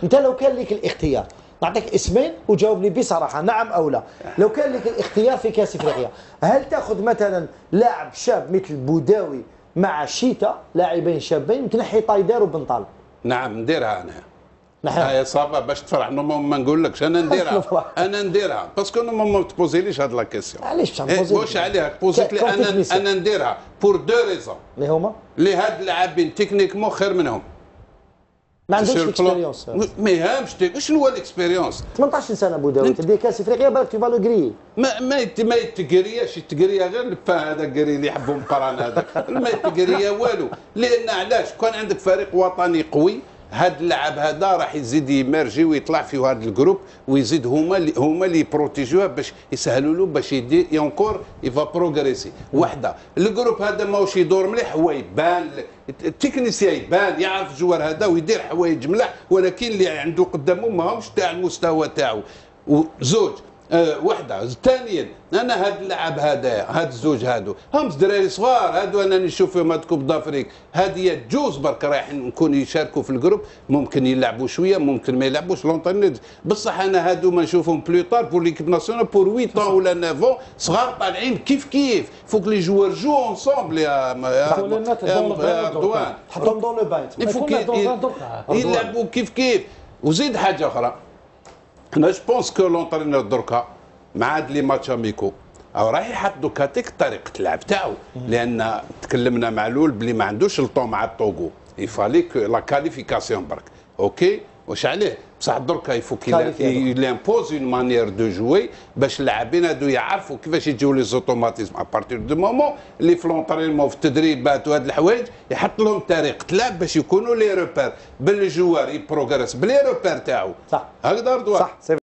انت لو كان لك الاختيار، نعطيك اسمين وجاوبني بصراحه نعم او لا. لو كان لك الاختيار في كاس افريقيا، هل تاخذ مثلا لاعب شاب مثل بوداوي مع شيتا، لاعبين شابين، وتنحي طايدار وبن طالب؟ نعم نديرها انا. نحن هاي صافا باش تفرح ما نقولكش انا نديرها. انا نديرها باسكو ما تبوزيليش هاد لا كيسيون. علاش باش نبوزي؟ واش عليها بوزيت لي انا نديرها بور دو ريزون اللي هما اللي هاد اللاعبين تكنيكمون خير منهم. ما عندهمش اكسبيريونس. ما يهمش شنو هو الاكسبيريونس؟ 18 سنه بوداوي تدي كاس افريقيا بالك تو فالو غري. ما يتقرياش، يتقريا غير الفا هذا قري اللي يحبوا مقران هذا. ما يتقريا والو، لان علاش كان عندك فريق وطني قوي هاد اللاعب هذا راح يزيد يمرجي ويطلع في هذا الجروب ويزيد هما اللي يبروتيجوه باش يسهلوا له باش يدير يونكور يفا بروغريسي. وحده الجروب هذا ماهوش يدور مليح، هو يبان التكنيسيان يبان يعرف الجوار هذا ويدير حوايج ملاح، ولكن اللي عنده قدامه ماهمش تاع المستوى تاعو. وزوج وحده. ثانيا انا هاد اللاعب هذا هاد الزوج هادو هم دراري صغار هادو، انا نشوف فيهم هاد كوب دافريك هادي جوز برك رايح نكون يشاركوا في الجروب، ممكن يلعبوا شويه ممكن ما يلعبوش لونطونير، بصح انا هادو ما نشوفهم بلو طار بور ليكيب ناسيونال بور 8 طون ولا 9 صغار طالعين كيف فوق لي جوار جو اونسومبل يا رضوان، تحطهم دون لو باين يلعبوا كيف. وزيد حاجه اخرى، انا جو بونس كو لونطرينور دركا مع هاد لي ماتش اميكو او راح يحط دوكا طريقه اللعب تاعو، لان تكلمنا مع لول بلي ما عندوش الطون مع الطوغو، يفاليك لا كاليفيكاسيون برك اوكي. واش عليه بصح دركا يفوك يلامبوز اون مانيير دو جوي باش اللاعبين هادو يعرفوا كيفاش يجيو لي زوتوماتيزم ابارتير دو مومون اللي في لونطرينمون في التدريبات وهاد الحوايج يحط لهم طريقه لعب باش يكونوا لي روبير بالجوار يبروغريس بلي روبير تاعو. صح هكذا رضوان. صح.